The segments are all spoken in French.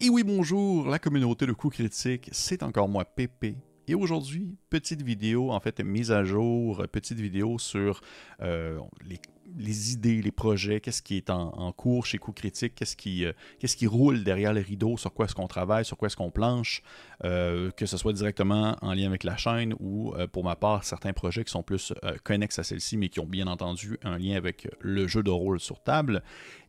Et oui, bonjour, la communauté de coups critiques, c'est encore moi, Pépé. Et aujourd'hui, petite vidéo, en fait, mise à jour, petite vidéo sur les idées, les projets, qu'est-ce qui est en cours chez Coups Critiques, qu'est-ce qui roule derrière les rideaux, sur quoi est-ce qu'on travaille, sur quoi est-ce qu'on planche, que ce soit directement en lien avec la chaîne ou, pour ma part, certains projets qui sont plus connexes à celle-ci, mais qui ont bien entendu un lien avec le jeu de rôle sur table.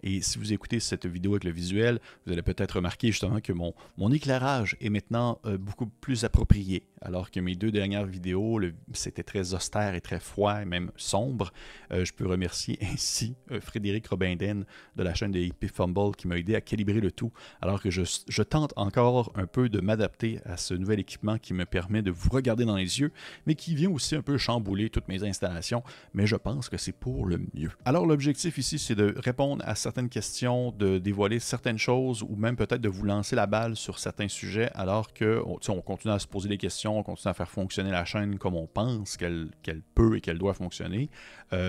Et si vous écoutez cette vidéo avec le visuel, vous allez peut-être remarquer justement que mon éclairage est maintenant beaucoup plus approprié, alors que mes deux dernières vidéos, c'était très austère et très froid, et même sombre. Je peux remercier ainsi Frédéric Robinden de la chaîne de IP Fumble qui m'a aidé à calibrer le tout, alors que je tente encore un peu de m'adapter à ce nouvel équipement qui me permet de vous regarder dans les yeux, mais qui vient aussi un peu chambouler toutes mes installations, mais je pense que c'est pour le mieux. Alors l'objectif ici, c'est de répondre à certaines questions, de dévoiler certaines choses, ou même peut-être de vous lancer la balle sur certains sujets, alors que on continue à se poser des questions, on continue à faire fonctionner la chaîne comme on pense qu'elle peut et qu'elle doit fonctionner,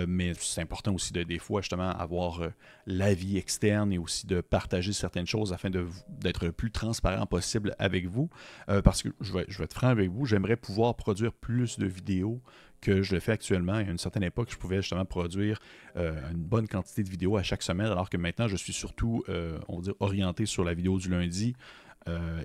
mais c'est important aussi des fois justement avoir l'avis externe et aussi de partager certaines choses afin d'être le plus transparent possible avec vous, parce que je vais être franc avec vous, j'aimerais pouvoir produire plus de vidéos que je le fais actuellement. À une certaine époque, je pouvais justement produire une bonne quantité de vidéos à chaque semaine, alors que maintenant, je suis surtout, on va dire, orienté sur la vidéo du lundi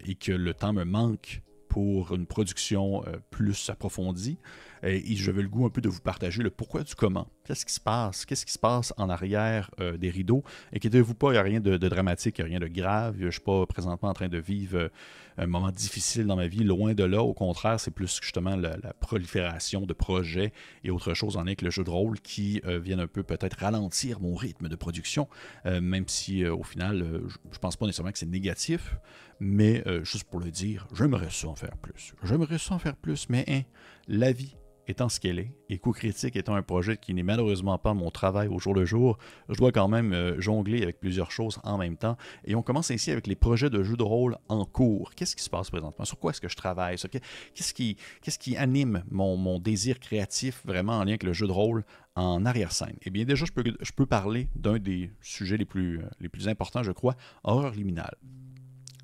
et que le temps me manque pour une production plus approfondie. Et j'avais le goût un peu de vous partager le pourquoi du comment. Qu'est-ce qui se passe? Qu'est-ce qui se passe en arrière des rideaux? Inquiétez-vous pas, il n'y a rien de dramatique, il n'y a rien de grave. Je ne suis pas présentement en train de vivre un moment difficile dans ma vie. Loin de là, au contraire, c'est plus justement la prolifération de projets et autre chose en lien avec le jeu de rôle qui viennent un peu peut-être ralentir mon rythme de production, même si au final, je pense pas nécessairement que c'est négatif, mais juste pour le dire, j'aimerais ça en faire plus. J'aimerais ça en faire plus, mais la vie étant ce qu'elle est, et Coups Critiques étant un projet qui n'est malheureusement pas mon travail au jour le jour, je dois quand même jongler avec plusieurs choses en même temps. Et on commence ainsi avec les projets de jeux de rôle en cours. Qu'est-ce qui se passe présentement? Sur quoi est-ce que je travaille? Qu'est-ce qui anime mon désir créatif vraiment en lien avec le jeu de rôle en arrière-scène? Eh bien déjà, je peux parler d'un des sujets les plus importants, je crois, horreur liminale.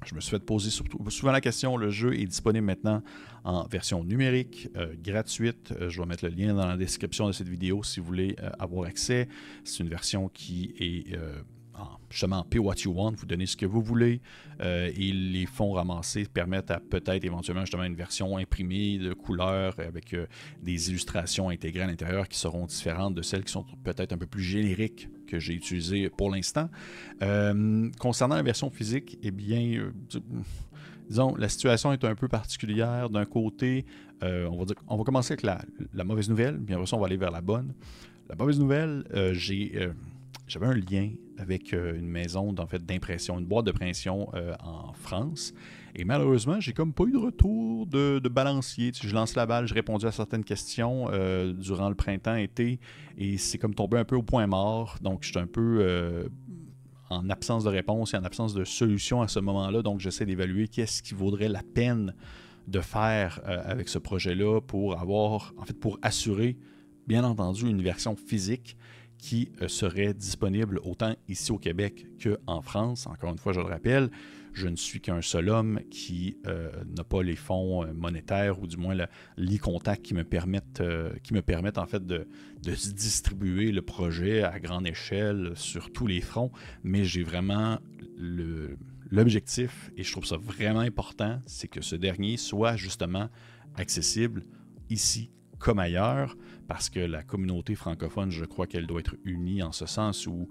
Je me suis fait poser souvent la question. Le jeu est disponible maintenant en version numérique, gratuite. Je vais mettre le lien dans la description de cette vidéo si vous voulez avoir accès. C'est une version qui est justement en Pay What You Want, vous donnez ce que vous voulez. Et les fonds ramassés permettent à peut-être éventuellement justement une version imprimée de couleur avec des illustrations intégrées à l'intérieur qui seront différentes de celles qui sont peut-être un peu plus génériques que j'ai utilisées pour l'instant. Concernant la version physique, eh bien, disons, la situation est un peu particulière. D'un côté, on va commencer avec la mauvaise nouvelle, puis après ça, on va aller vers la bonne. La mauvaise nouvelle, j'avais un lien avec une maison d'impression, une boîte de pression en France. Et malheureusement, j'ai comme pas eu de retour de balancier. Tu sais, je lance la balle, j'ai répondu à certaines questions durant le printemps-été et c'est comme tombé un peu au point mort. Donc, j'étais un peu en absence de réponse et en absence de solution à ce moment-là. Donc, j'essaie d'évaluer qu'est-ce qui vaudrait la peine de faire avec ce projet-là pour pour assurer, bien entendu, une version physique qui serait disponible autant ici au Québec qu'en France. Encore une fois, je le rappelle, je ne suis qu'un seul homme qui n'a pas les fonds monétaires ou du moins les contacts qui me permettent en fait de distribuer le projet à grande échelle sur tous les fronts, mais j'ai vraiment l'objectif, et je trouve ça vraiment important, c'est que ce dernier soit justement accessible ici comme ailleurs, parce que la communauté francophone, je crois qu'elle doit être unie en ce sens où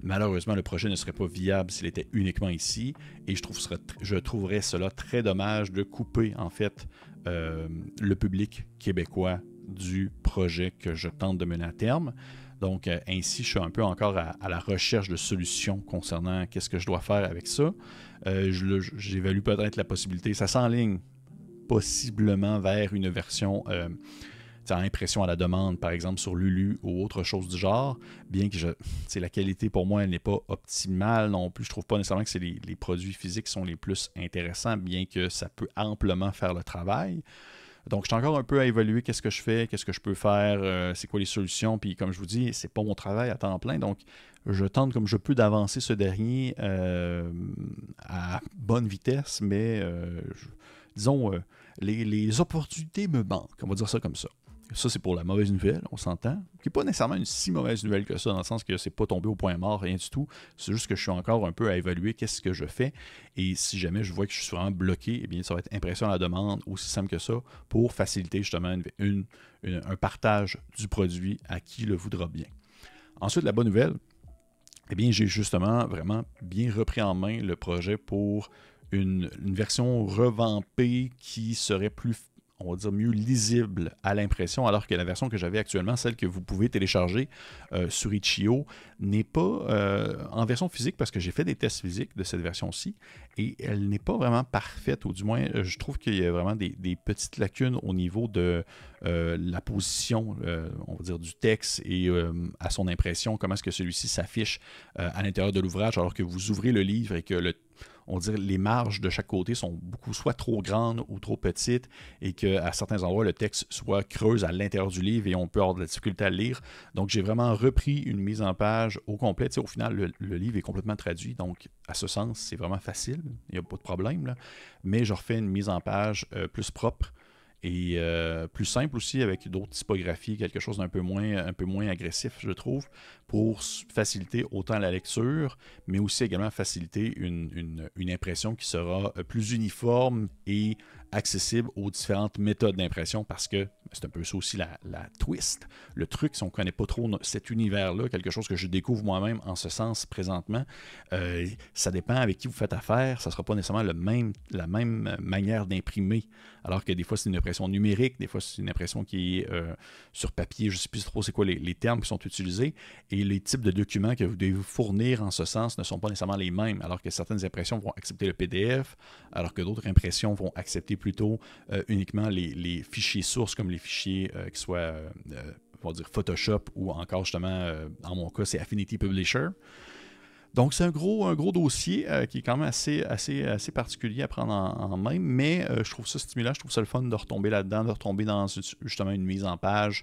malheureusement le projet ne serait pas viable s'il était uniquement ici, et je trouverais cela très dommage de couper en fait le public québécois du projet que je tente de mener à terme. Donc ainsi, je suis un peu encore à la recherche de solutions concernant qu'est-ce que je dois faire avec ça. J'évalue peut-être la possibilité, ça s'enligne possiblement vers une version impression à la demande, par exemple sur Lulu ou autre chose du genre, bien que la qualité pour moi elle n'est pas optimale non plus. Je trouve pas nécessairement que c'est les produits physiques qui sont les plus intéressants, bien que ça peut amplement faire le travail. Donc, je suis encore un peu à évaluer qu'est-ce que je fais, qu'est-ce que je peux faire, c'est quoi les solutions. Puis, comme je vous dis, c'est pas mon travail à temps plein. Donc, je tente comme je peux d'avancer ce dernier à bonne vitesse, mais disons, les opportunités me manquent. On va dire ça comme ça. Ça, c'est pour la mauvaise nouvelle, on s'entend. Qui n'est pas nécessairement une si mauvaise nouvelle que ça, dans le sens que c'est pas tombé au point mort, rien du tout. C'est juste que je suis encore un peu à évaluer qu'est-ce que je fais. Et si jamais je vois que je suis vraiment bloqué, eh bien, ça va être impression à la demande, aussi simple que ça, pour faciliter justement un partage du produit à qui le voudra bien. Ensuite, la bonne nouvelle, eh bien, j'ai justement vraiment bien repris en main le projet pour une version revampée qui serait plus, on va dire, mieux lisible à l'impression, alors que la version que j'avais actuellement, celle que vous pouvez télécharger sur Itch.io, n'est pas en version physique, parce que j'ai fait des tests physiques de cette version-ci, et elle n'est pas vraiment parfaite, ou du moins, je trouve qu'il y a vraiment des petites lacunes au niveau de la position, on va dire, du texte et à son impression, comment est-ce que celui-ci s'affiche à l'intérieur de l'ouvrage, alors que vous ouvrez le livre et que on dirait les marges de chaque côté sont beaucoup soit trop grandes ou trop petites et qu'à certains endroits, le texte soit creuse à l'intérieur du livre et on peut avoir de la difficulté à le lire. Donc, j'ai vraiment repris une mise en page au complet. Tu sais, au final, le livre est complètement traduit. Donc, à ce sens, c'est vraiment facile. Il n'y a pas de problème, là. Mais je refais une mise en page plus propre et plus simple aussi, avec d'autres typographies, quelque chose d'un peu moins agressif, je trouve, pour faciliter autant la lecture, mais aussi également faciliter une impression qui sera plus uniforme et accessible aux différentes méthodes d'impression, parce que c'est un peu ça aussi la twist. Le truc, si on ne connaît pas trop cet univers-là, quelque chose que je découvre moi-même en ce sens présentement, ça dépend avec qui vous faites affaire, ça ne sera pas nécessairement la même manière d'imprimer, alors que des fois c'est une impression numérique, des fois c'est une impression qui est sur papier, je ne sais plus trop c'est quoi les termes qui sont utilisés, et les types de documents que vous devez vous fournir en ce sens ne sont pas nécessairement les mêmes, alors que certaines impressions vont accepter le PDF, alors que d'autres impressions vont accepter plutôt uniquement les fichiers sources, comme les fichiers qui soient, on va dire, Photoshop, ou encore justement, en mon cas, c'est Affinity Publisher. Donc, c'est un gros dossier qui est quand même assez particulier à prendre en main, mais je trouve ça stimulant, je trouve ça le fun de retomber là-dedans, de retomber dans justement une mise en page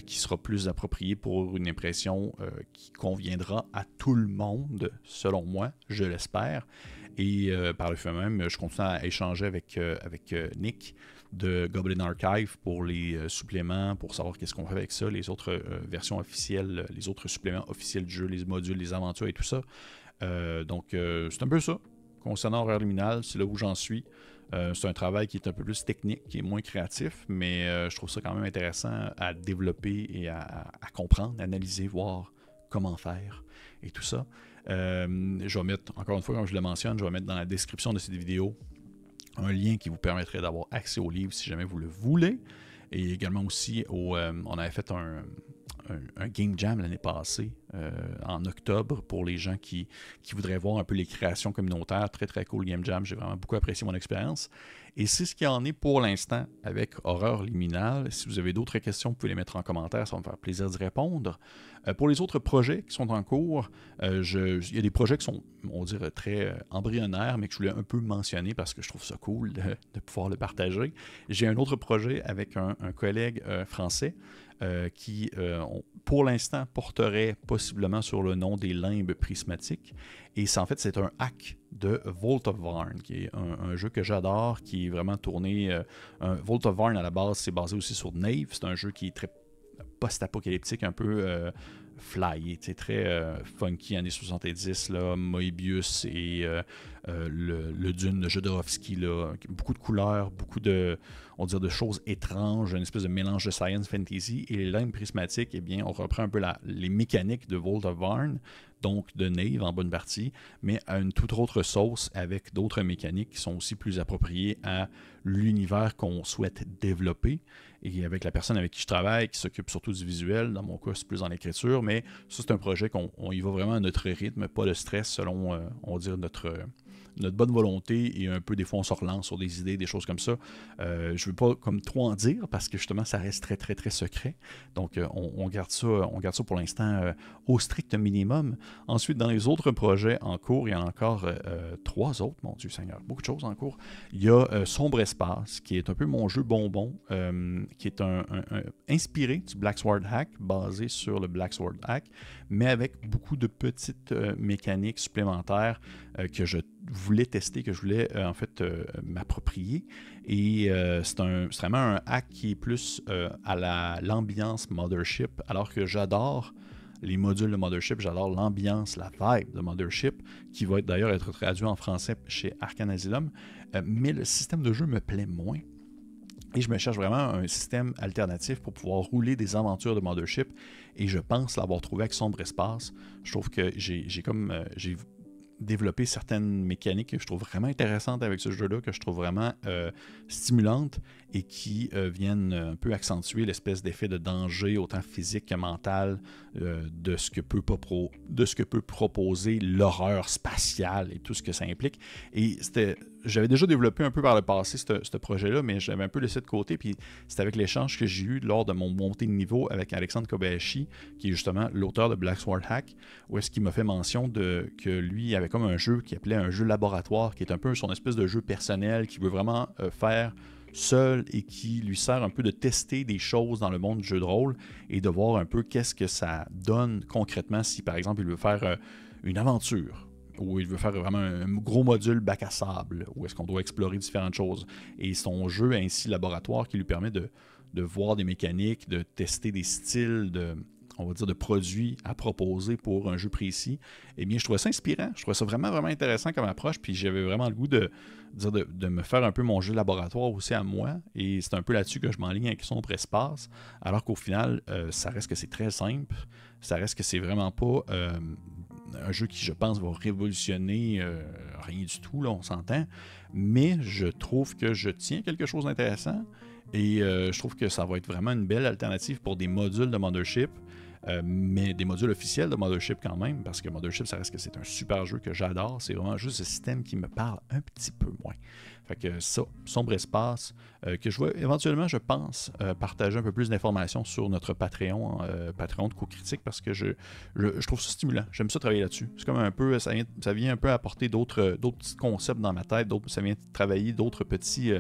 qui sera plus appropriée pour une impression qui conviendra à tout le monde, selon moi, je l'espère. Et par le fait même, je continue à échanger avec Nick de Goblin Archive pour les suppléments, pour savoir qu'est-ce qu'on fait avec ça, les autres versions officielles, les autres suppléments officiels du jeu, les modules, les aventures et tout ça. Donc, c'est un peu ça. Concernant Horreur Liminal, c'est là où j'en suis. C'est un travail qui est un peu plus technique, qui est moins créatif, mais je trouve ça quand même intéressant à développer et à comprendre, à analyser, voir comment faire et tout ça. Je vais mettre, encore une fois, comme je le mentionne, je vais mettre dans la description de cette vidéo un lien qui vous permettrait d'avoir accès au livre si jamais vous le voulez. Et également aussi, on avait fait un Game Jam l'année passée, en octobre, pour les gens qui voudraient voir un peu les créations communautaires. Très très cool Game Jam, j'ai vraiment beaucoup apprécié mon expérience. Et c'est ce qu'il y en est pour l'instant avec Horreur Liminal. Si vous avez d'autres questions, vous pouvez les mettre en commentaire, ça va me faire plaisir d'y répondre. Pour les autres projets qui sont en cours, il y a des projets qui sont, on dirait, très embryonnaires, mais que je voulais un peu mentionner parce que je trouve ça cool de pouvoir le partager. J'ai un autre projet avec un collègue français qui, pour l'instant, porterait possiblement sur le nom des limbes prismatiques. Et en fait, c'est un hack de Vault of Varn, qui est un jeu que j'adore, qui est vraiment tourné... Vault of Varn, à la base, c'est basé aussi sur Knave. C'est un jeu qui est très post-apocalyptique, un peu flyé, très funky, années 70, là, Moebius et le Dune de Jodorowsky, là, beaucoup de couleurs, beaucoup de, on dirait, de choses étranges, une espèce de mélange de science fantasy. Et les limbes prismatiques, eh bien, on reprend un peu les mécaniques de Vault of Varn, donc de Knave en bonne partie, mais à une toute autre sauce avec d'autres mécaniques qui sont aussi plus appropriées à l'univers qu'on souhaite développer. Et avec la personne avec qui je travaille, qui s'occupe surtout du visuel, dans mon cas, c'est plus dans l'écriture, mais ça, c'est un projet qu'on y va vraiment à notre rythme, pas de stress selon, on va dire, notre notre bonne volonté et un peu des fois on se relance sur des idées, des choses comme ça. Je ne veux pas comme trop en dire parce que justement ça reste très très très secret. Donc on garde ça pour l'instant au strict minimum. Ensuite, dans les autres projets en cours, il y en a encore 3 autres, mon Dieu Seigneur, beaucoup de choses en cours. Il y a Sombre Espace, qui est un peu mon jeu bonbon, qui est inspiré du Black Sword Hack, basé sur le Black Sword Hack, mais avec beaucoup de petites mécaniques supplémentaires que je voulais tester, que je voulais en fait m'approprier. Et c'est vraiment un hack qui est plus à l'ambiance Mothership, alors que j'adore les modules de Mothership, j'adore l'ambiance, la vibe de Mothership, qui va d'ailleurs être traduit en français chez Arcane Asylum, mais le système de jeu me plaît moins. Et je me cherche vraiment un système alternatif pour pouvoir rouler des aventures de Mothership, et je pense l'avoir trouvé avec Sombre Espace. Je trouve que j'ai développer certaines mécaniques que je trouve vraiment intéressantes avec ce jeu-là, que je trouve vraiment stimulantes et qui viennent un peu accentuer l'espèce d'effet de danger, autant physique que mental, de ce que peut proposer l'horreur spatiale et tout ce que ça implique. Et j'avais déjà développé un peu par le passé ce projet-là, mais j'avais un peu laissé de côté, puis c'est avec l'échange que j'ai eu lors de mon montée de niveau avec Alexandre Kobayashi, qui est justement l'auteur de Black Sword Hack, où est-ce qu'il m'a fait mention que lui avait comme un jeu qu'il appelait un jeu laboratoire, qui est un peu son espèce de jeu personnel, qu'il veut vraiment faire seul et qui lui sert un peu de tester des choses dans le monde du jeu de rôle et de voir un peu qu'est-ce que ça donne concrètement si par exemple il veut faire une aventure ou il veut faire vraiment un gros module bac à sable où est-ce qu'on doit explorer différentes choses. Et son jeu est ainsi laboratoire qui lui permet de voir des mécaniques, de tester des styles, on va dire, de produits à proposer pour un jeu précis. Eh bien, je trouvais ça inspirant. Je trouvais ça vraiment, vraiment intéressant comme approche. Puis j'avais vraiment le goût de me faire un peu mon jeu laboratoire aussi à moi. Et c'est un peu là-dessus que je m'enligne avec Sombre Espace. Alors qu'au final, ça reste que c'est très simple. Ça reste que c'est vraiment pas un jeu qui, je pense, va révolutionner rien du tout, là, on s'entend. Mais je trouve que je tiens quelque chose d'intéressant. Et je trouve que ça va être vraiment une belle alternative pour des modules de Mothership. Mais des modules officiels de Mothership quand même, parce que Mothership, ça reste que c'est un super jeu que j'adore. C'est vraiment juste ce système qui me parle un petit peu moins. Fait que ça, Sombre Espace, que je vais éventuellement, je pense, partager un peu plus d'informations sur notre Patreon, Patreon de Coup Critique, parce que je trouve ça stimulant. J'aime ça travailler là-dessus. C'est comme un peu, ça vient un peu apporter d'autres petits concepts dans ma tête, ça vient travailler d'autres petits...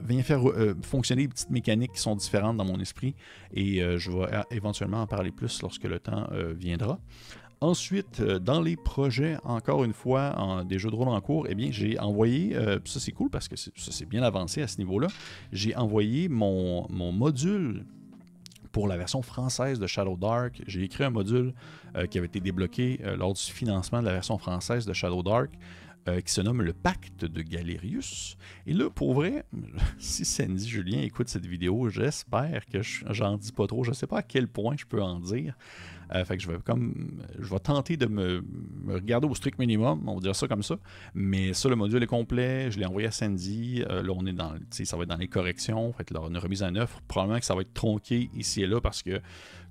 vient faire fonctionner des petites mécaniques qui sont différentes dans mon esprit et je vais éventuellement en parler plus lorsque le temps viendra. Ensuite, dans les projets, encore une fois, des jeux de rôle en cours, eh bien, j'ai envoyé, ça c'est cool parce que ça c'est bien avancé à ce niveau-là, j'ai envoyé mon module pour la version française de Shadow Dark. J'ai écrit un module qui avait été débloqué lors du financement de la version française de Shadow Dark, qui se nomme le Pacte de Galerius. Et là, pour vrai, si Sandy Julien écoute cette vidéo, j'espère que j'en dis pas trop. Je sais pas à quel point je peux en dire. Fait que je vais tenter de me regarder au strict minimum, on va dire ça comme ça. Mais ça, le module est complet. Je l'ai envoyé à Sandy. Là, on est ça va être dans les corrections. Fait que là, on a remise à neuf. Probablement que ça va être tronqué ici et là parce que,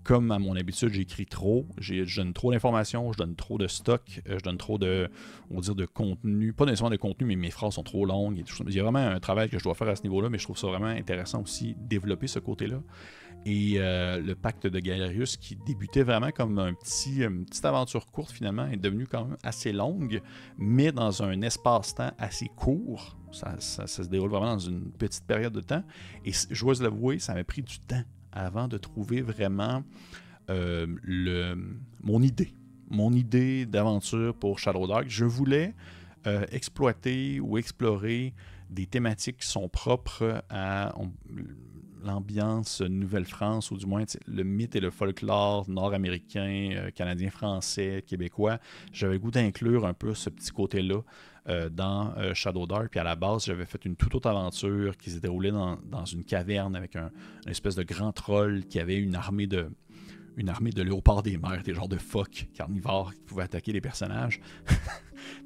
comme à mon habitude, j'écris trop. Je donne trop d'informations, je donne trop de stock, je donne trop de, on va dire, de contenu. Pas nécessairement de contenu, mais mes phrases sont trop longues. Il y a vraiment un travail que je dois faire à ce niveau-là, mais je trouve ça vraiment intéressant aussi, développer ce côté-là. Et le Pacte de Galerius, qui débutait vraiment comme une petite aventure courte, finalement, est devenue quand même assez longue, mais dans un espace-temps assez court. Ça se déroule vraiment dans une petite période de temps. Et je dois l'avouer, ça m'a pris du temps avant de trouver vraiment mon idée d'aventure pour Shadow Dark. Je voulais exploiter ou explorer des thématiques qui sont propres à l'ambiance Nouvelle-France, ou du moins le mythe et le folklore nord-américain, canadien, français, québécois. J'avais le goût d'inclure un peu ce petit côté-là dans Shadow Dark. Puis à la base, j'avais fait une toute autre aventure qui s'est déroulée dans une caverne avec une espèce de grand troll qui avait une armée de léopards des mers, des genres de phoques carnivores qui pouvaient attaquer les personnages.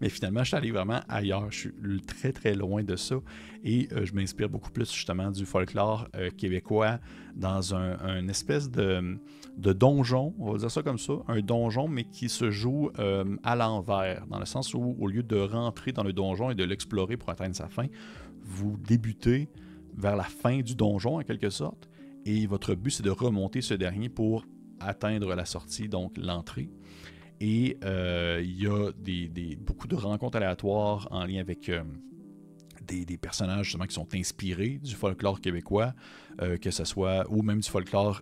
Mais finalement, je suis allé vraiment ailleurs. Je suis très, très loin de ça. Et je m'inspire beaucoup plus justement du folklore québécois dans un espèce de donjon, on va dire ça comme ça, un donjon, mais qui se joue à l'envers, dans le sens où, au lieu de rentrer dans le donjon et de l'explorer pour atteindre sa fin, vous débutez vers la fin du donjon, en quelque sorte, et votre but, c'est de remonter ce dernier pour atteindre la sortie, donc l'entrée. Et il y a beaucoup de rencontres aléatoires en lien avec des personnages justement qui sont inspirés du folklore québécois, que ce soit, ou même du folklore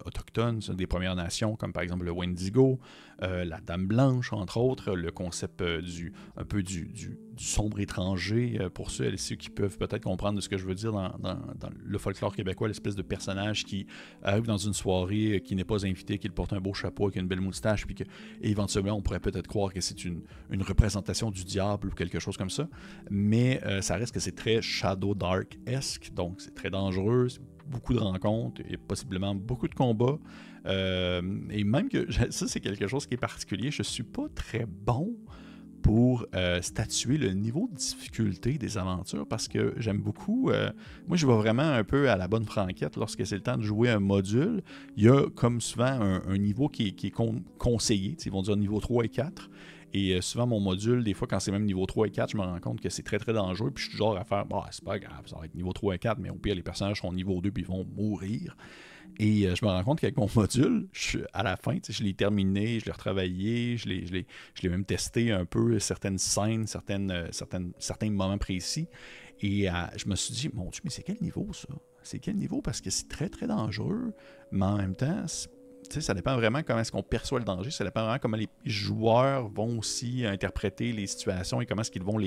autochtone, des Premières Nations, comme par exemple le Wendigo, la Dame Blanche, entre autres, le concept un peu du sombre étranger, pour ceux et ceux qui peuvent peut-être comprendre de ce que je veux dire dans le folklore québécois, l'espèce de personnage qui arrive dans une soirée, qui n'est pas invité, qui porte un beau chapeau, qui a une belle moustache, puis que éventuellement on pourrait peut-être croire que c'est une représentation du diable ou quelque chose comme ça, mais ça reste que c'est très Shadow Dark-esque, donc c'est très dangereux, beaucoup de rencontres et possiblement beaucoup de combats. Et même que ça, c'est quelque chose qui est particulier. Je suis pas très bon pour statuer le niveau de difficulté des aventures parce que j'aime beaucoup. Moi, je vais vraiment un peu à la bonne franquette lorsque c'est le temps de jouer un module. Il y a comme souvent un niveau qui est conseillé. Ils vont dire niveau 3 et 4. Et souvent, mon module, des fois, quand c'est même niveau 3 et 4, je me rends compte que c'est très, très dangereux. Puis je suis du genre à faire, bah, c'est pas grave, ça va être niveau 3 et 4, mais au pire, les personnages sont niveau 2 puis ils vont mourir. Et je me rends compte qu'avec mon module, à la fin, je l'ai terminé, je l'ai retravaillé, je l'ai même testé un peu, certaines scènes, certains moments précis. Et je me suis dit, mon Dieu, mais c'est quel niveau ça? C'est quel niveau? Parce que c'est très, très dangereux, mais en même temps, ça dépend vraiment comment est-ce qu'on perçoit le danger, ça dépend vraiment comment les joueurs vont aussi interpréter les situations et comment est-ce qu'ils vont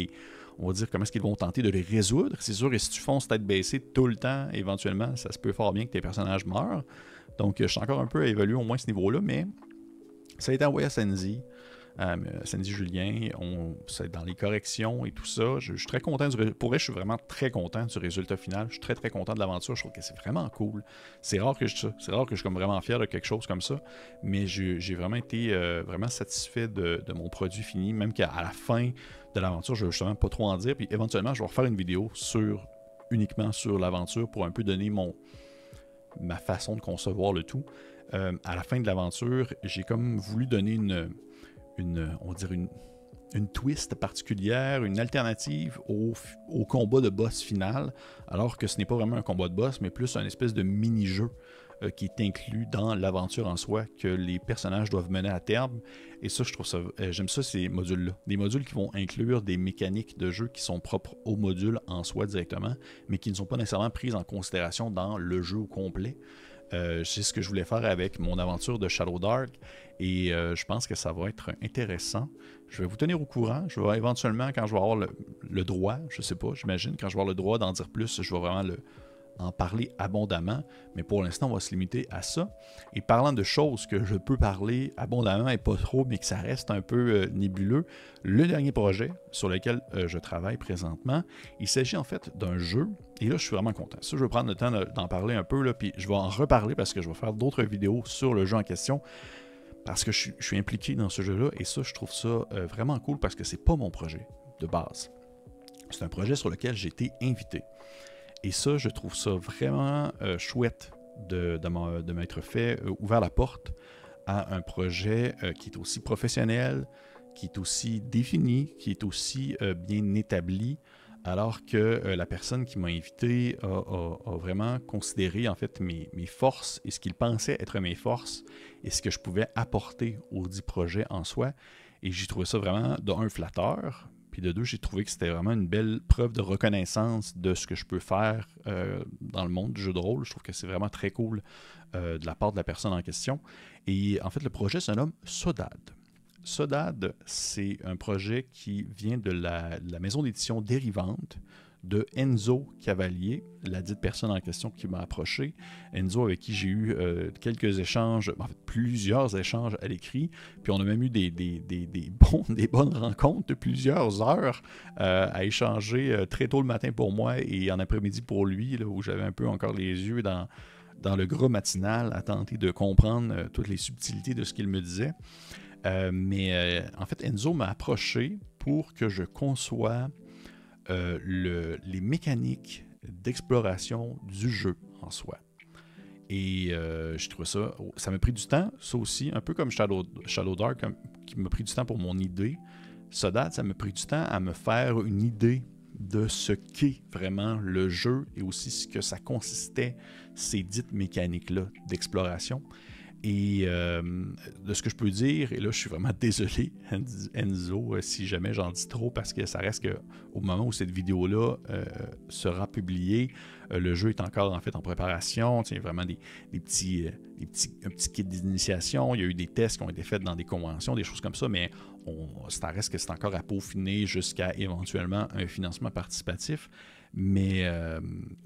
on va dire, comment est-ce qu'ils vont tenter de les résoudre. C'est sûr que si tu fonces tête baissée tout le temps, éventuellement, ça se peut fort bien que tes personnages meurent. Donc, je suis encore un peu à évaluer au moins ce niveau-là, mais ça a été envoyé à Senzi. Sandy Julien, c'est dans les corrections et tout ça. Je suis très content pour vrai, je suis vraiment très content du résultat final. Je suis très très content de l'aventure. Je trouve que c'est vraiment cool. C'est rare que je suis comme vraiment fier de quelque chose comme ça. Mais j'ai vraiment été vraiment satisfait de mon produit fini. Même qu'à la fin de l'aventure, je ne veux justement pas trop en dire. Puis éventuellement, je vais refaire une vidéo uniquement sur l'aventure pour un peu donner ma façon de concevoir le tout. À la fin de l'aventure, j'ai comme voulu donner on va dire une twist particulière, une alternative au combat de boss final, alors que ce n'est pas vraiment un combat de boss, mais plus un espèce de mini-jeu qui est inclus dans l'aventure en soi, que les personnages doivent mener à terme. Et ça, je trouve ça, j'aime ça, ces modules-là. Des modules qui vont inclure des mécaniques de jeu qui sont propres au module en soi directement, mais qui ne sont pas nécessairement prises en considération dans le jeu au complet. C'est ce que je voulais faire avec mon aventure de Shadow Dark et je pense que ça va être intéressant. Je vais vous tenir au courant. Je vais éventuellement, quand je vais avoir le droit, je sais pas, j'imagine, quand je vais avoir le droit d'en dire plus, je vais vraiment en parler abondamment, mais pour l'instant, on va se limiter à ça. Et parlant de choses que je peux parler abondamment et pas trop, mais que ça reste un peu nébuleux, le dernier projet sur lequel je travaille présentement, il s'agit en fait d'un jeu, et là, je suis vraiment content. Ça, je vais prendre le temps d'en parler un peu, là, puis je vais en reparler parce que je vais faire d'autres vidéos sur le jeu en question, parce que je suis impliqué dans ce jeu-là, et ça, je trouve ça vraiment cool parce que c'est pas mon projet de base. C'est un projet sur lequel j'ai été invité. Et ça, je trouve ça vraiment chouette de m'être fait ouvert la porte à un projet qui est aussi professionnel, qui est aussi défini, qui est aussi bien établi, alors que la personne qui m'a invité a vraiment considéré en fait mes forces et ce qu'il pensait être mes forces et ce que je pouvais apporter au dit projet en soi. Et j'ai trouvé ça vraiment, d'un, flatteur. Puis de deux, j'ai trouvé que c'était vraiment une belle preuve de reconnaissance de ce que je peux faire dans le monde du jeu de rôle. Je trouve que c'est vraiment très cool de la part de la personne en question. Et en fait, le projet se nomme Sodad. Sodad, c'est un projet qui vient de la maison d'édition Dérivante de Enzo Cavalier, la dite personne en question qui m'a approché. Enzo, avec qui j'ai eu quelques échanges, en fait plusieurs échanges à l'écrit, puis on a même eu des bonnes rencontres de plusieurs heures à échanger très tôt le matin pour moi et en après-midi pour lui, là, où j'avais un peu encore les yeux dans le gras matinal à tenter de comprendre toutes les subtilités de ce qu'il me disait. En fait, Enzo m'a approché pour que je conçoive les mécaniques d'exploration du jeu en soi. Et je trouve ça m'a pris du temps, ça aussi, un peu comme Shadow Dark, qui m'a pris du temps pour mon idée. Sodad, ça m'a pris du temps à me faire une idée de ce qu'est vraiment le jeu et aussi ce que ça consistait, ces dites mécaniques-là d'exploration. Et de ce que je peux dire, et là je suis vraiment désolé Enzo si jamais j'en dis trop, parce que ça reste qu'au moment où cette vidéo-là sera publiée, le jeu est encore en fait en préparation. Il y a vraiment un petit kit d'initiation, il y a eu des tests qui ont été faits dans des conventions, des choses comme ça, mais ça reste que c'est encore à peaufiner jusqu'à éventuellement un financement participatif. Mais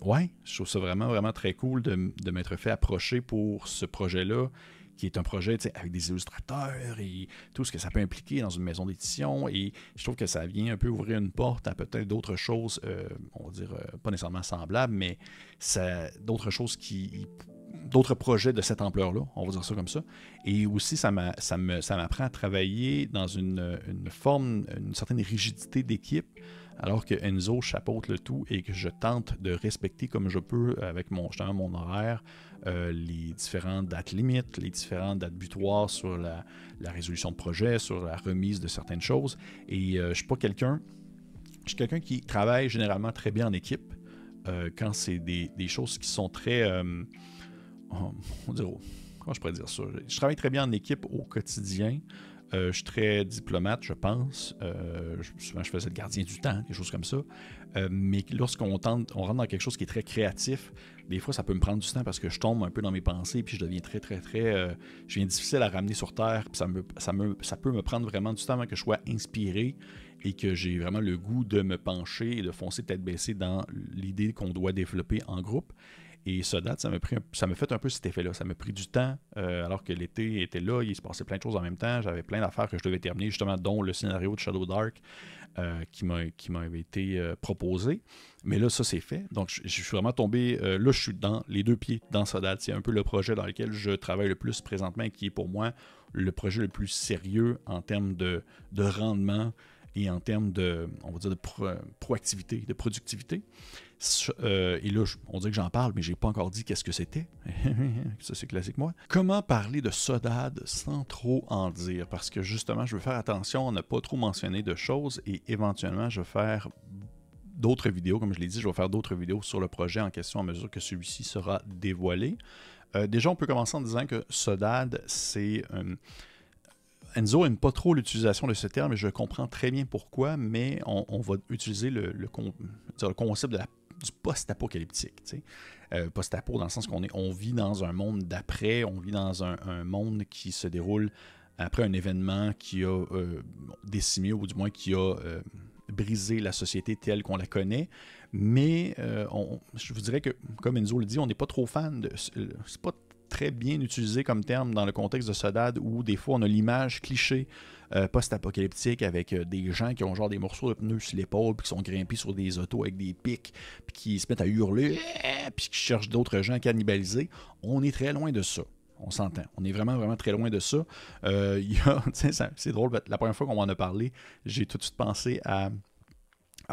ouais, je trouve ça vraiment, vraiment très cool de m'être fait approcher pour ce projet-là, qui est un projet avec des illustrateurs et tout ce que ça peut impliquer dans une maison d'édition. Et je trouve que ça vient un peu ouvrir une porte à peut-être d'autres choses, on va dire pas nécessairement semblables, mais d'autres choses d'autres projets de cette ampleur-là, on va dire ça comme ça. Et aussi, ça m'apprend à travailler dans une certaine rigidité d'équipe, alors que Enzo chapeaute le tout et que je tente de respecter comme je peux avec justement mon horaire, les différentes dates limites, les différentes dates butoirs sur la résolution de projet, sur la remise de certaines choses. Et je suis quelqu'un qui travaille généralement très bien en équipe quand c'est des choses qui sont très... on dirait, comment je pourrais dire ça? Je travaille très bien en équipe au quotidien. Je suis très diplomate, je pense. Souvent, je faisais le gardien du temps, des choses comme ça. Mais lorsqu'on rentre dans quelque chose qui est très créatif, des fois, ça peut me prendre du temps parce que je tombe un peu dans mes pensées, puis je deviens très, très, très... je deviens difficile à ramener sur terre, puis ça peut me prendre vraiment du temps avant que je sois inspiré et que j'ai vraiment le goût de me pencher et de foncer tête baissée dans l'idée qu'on doit développer en groupe. Et ça m'a fait un peu cet effet-là. Ça m'a pris du temps, alors que l'été était là, il se passait plein de choses en même temps. J'avais plein d'affaires que je devais terminer, justement, dont le scénario de Shadow Dark qui m'avait été proposé. Mais là, ça, c'est fait. Donc, je suis vraiment tombé... là, je suis dans les deux pieds dans Sodad. C'est un peu le projet dans lequel je travaille le plus présentement et qui est pour moi le projet le plus sérieux en termes de rendement et en termes de, on va dire, de proactivité, de productivité. Et là, on dirait que j'en parle, mais j'ai pas encore dit qu'est-ce que c'était. Ça, c'est classique, moi. Comment parler de Sodad sans trop en dire? Parce que justement, je veux faire attention à ne pas trop mentionner de choses et éventuellement, je vais faire d'autres vidéos. Comme je l'ai dit, je vais faire d'autres vidéos sur le projet en question à mesure que celui-ci sera dévoilé. Déjà, on peut commencer en disant que Sodad, c'est... Enzo n'aime pas trop l'utilisation de ce terme et je comprends très bien pourquoi, mais on va utiliser le concept du post-apocalyptique. Post-apo dans le sens qu'on vit dans un monde d'après, on vit dans un monde qui se déroule après un événement qui a décimé ou du moins qui a brisé la société telle qu'on la connaît. Mais je vous dirais que, comme Enzo le dit, on n'est pas trop fan de... C'est pas très bien utilisé comme terme dans le contexte de Sodad où des fois on a l'image cliché post-apocalyptique avec des gens qui ont genre des morceaux de pneus sur l'épaule puis qui sont grimpés sur des autos avec des pics puis qui se mettent à hurler puis qui cherchent d'autres gens à cannibaliser. On est très loin de ça. On s'entend. On est vraiment, vraiment très loin de ça. C'est drôle, la première fois qu'on m'en a parlé, j'ai tout de suite pensé à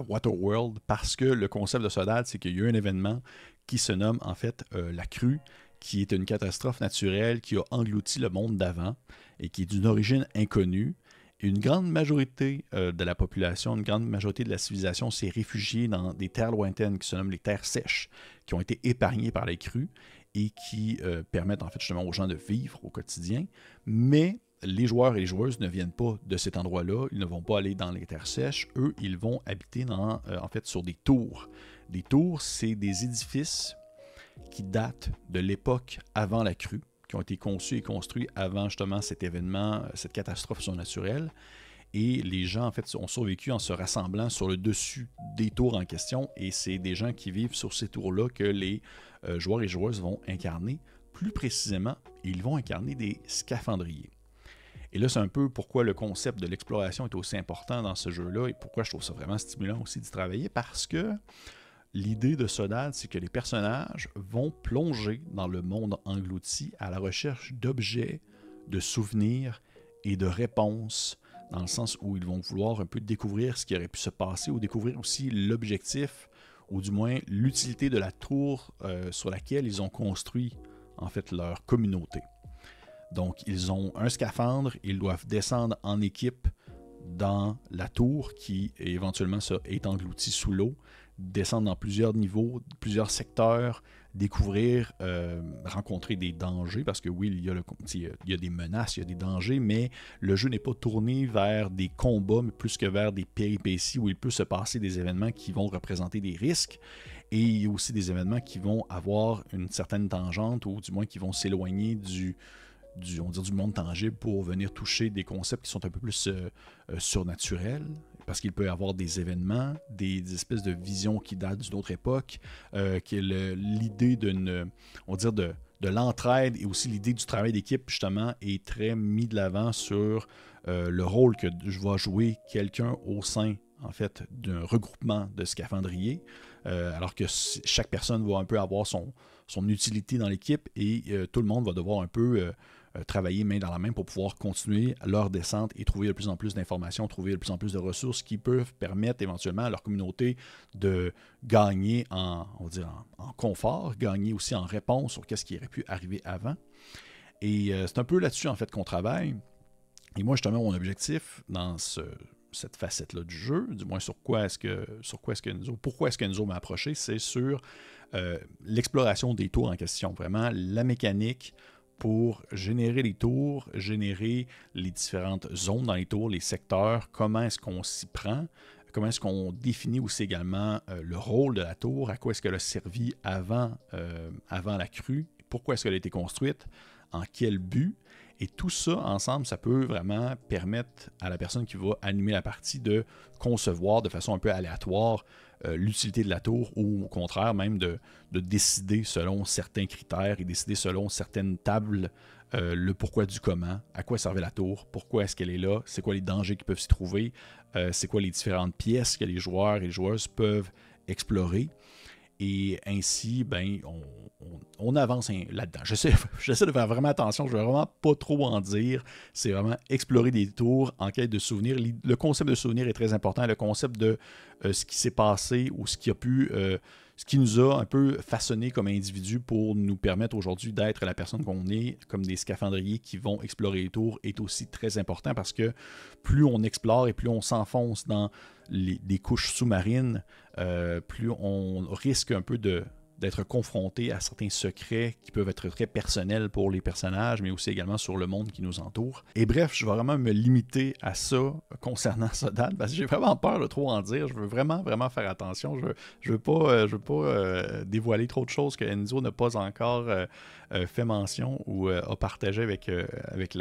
Waterworld parce que le concept de Sodad, c'est qu'il y a eu un événement qui se nomme en fait la crue, qui est une catastrophe naturelle qui a englouti le monde d'avant et qui est d'une origine inconnue. Et une grande majorité de la population, une grande majorité de la civilisation s'est réfugiée dans des terres lointaines qui se nomment les terres sèches, qui ont été épargnées par les crues et qui permettent en fait justement aux gens de vivre au quotidien. Mais les joueurs et les joueuses ne viennent pas de cet endroit-là, ils ne vont pas aller dans les terres sèches, eux, ils vont habiter en fait sur des tours. Des tours, c'est des édifices qui datent de l'époque avant la crue, qui ont été conçus et construits avant justement cet événement, cette catastrophe surnaturelle. Et les gens, en fait, ont survécu en se rassemblant sur le dessus des tours en question. Et c'est des gens qui vivent sur ces tours-là que les joueurs et joueuses vont incarner. Plus précisément, ils vont incarner des scaphandriers. Et là, c'est un peu pourquoi le concept de l'exploration est aussi important dans ce jeu-là et pourquoi je trouve ça vraiment stimulant aussi d'y travailler, parce que l'idée de Sodad, c'est que les personnages vont plonger dans le monde englouti à la recherche d'objets, de souvenirs et de réponse, dans le sens où ils vont vouloir un peu découvrir ce qui aurait pu se passer ou découvrir aussi l'objectif ou du moins l'utilité de la tour sur laquelle ils ont construit en fait leur communauté. Donc ils ont un scaphandre, ils doivent descendre en équipe dans la tour qui éventuellement est engloutie sous l'eau, descendre dans plusieurs niveaux, plusieurs secteurs, découvrir, rencontrer des dangers, parce que oui, il y a des menaces, il y a des dangers, mais le jeu n'est pas tourné vers des combats, mais plus que vers des péripéties où il peut se passer des événements qui vont représenter des risques, et il y a aussi des événements qui vont avoir une certaine tangente, ou du moins qui vont s'éloigner on va dire, du monde tangible pour venir toucher des concepts qui sont un peu plus surnaturels, parce qu'il peut y avoir des événements, des espèces de visions qui datent d'une autre époque, qui est l'idée on va dire de l'entraide et aussi l'idée du travail d'équipe, justement, est très mis de l'avant sur le rôle que je vais jouer quelqu'un au sein, en fait, d'un regroupement de scaphandriers, alors que chaque personne va un peu avoir son utilité dans l'équipe et tout le monde va devoir un peu travailler main dans la main pour pouvoir continuer leur descente et trouver de plus en plus d'informations, trouver de plus en plus de ressources qui peuvent permettre éventuellement à leur communauté de gagner en confort, gagner aussi en réponse sur ce qui aurait pu arriver avant. Et c'est un peu là-dessus en fait qu'on travaille. Et moi justement mon objectif dans cette facette-là du jeu, du moins pourquoi est-ce que Enzo m'a approché, c'est sur l'exploration des tours en question, vraiment la mécanique pour générer les tours, générer les différentes zones dans les tours, les secteurs, comment est-ce qu'on s'y prend, comment est-ce qu'on définit aussi également le rôle de la tour, à quoi est-ce qu'elle a servi avant la crue, pourquoi est-ce qu'elle a été construite, en quel but. Et tout ça, ensemble, ça peut vraiment permettre à la personne qui va animer la partie de concevoir de façon un peu aléatoire l'utilité de la tour ou au contraire même de décider selon certains critères et décider selon certaines tables le pourquoi du comment, à quoi servait la tour, pourquoi est-ce qu'elle est là, c'est quoi les dangers qui peuvent s'y trouver, c'est quoi les différentes pièces que les joueurs et les joueuses peuvent explorer. Et ainsi, ben, on avance là-dedans. J'essaie de faire vraiment attention, je ne vais vraiment pas trop en dire. C'est vraiment explorer des tours en quête de souvenirs. Le concept de souvenir est très important. Le concept de ce qui s'est passé ou ce qui nous a un peu façonné comme individu pour nous permettre aujourd'hui d'être la personne qu'on est, comme des scaphandriers qui vont explorer les tours, est aussi très important parce que plus on explore et plus on s'enfonce dans des couches sous-marines, plus on risque un peu d'être confronté à certains secrets qui peuvent être très personnels pour les personnages, mais aussi également sur le monde qui nous entoure. Et bref, je vais vraiment me limiter à ça concernant Sodad, parce que j'ai vraiment peur de trop en dire. Je veux vraiment, vraiment faire attention. Je veux pas dévoiler trop de choses que Enzo n'a pas encore fait mention ou a partagé avec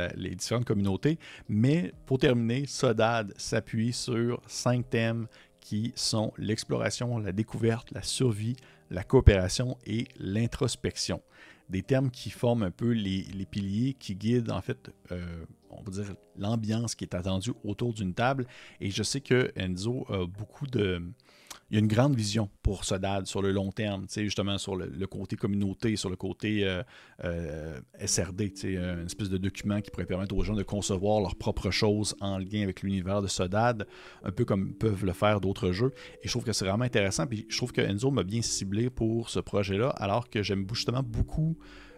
les différentes communautés. Mais pour terminer, Sodad s'appuie sur 5 thèmes qui sont l'exploration, la découverte, la survie, la coopération et l'introspection. Des termes qui forment un peu les piliers qui guident en fait, on va dire, l'ambiance qui est attendue autour d'une table. Et je sais que Enzo a il y a une grande vision pour Sodad sur le long terme, justement sur le côté communauté, sur le côté SRD, une espèce de document qui pourrait permettre aux gens de concevoir leurs propres choses en lien avec l'univers de Sodad, un peu comme peuvent le faire d'autres jeux. Et je trouve que c'est vraiment intéressant, puis je trouve que Enzo m'a bien ciblé pour ce projet-là, alors que j'aime justement beaucoup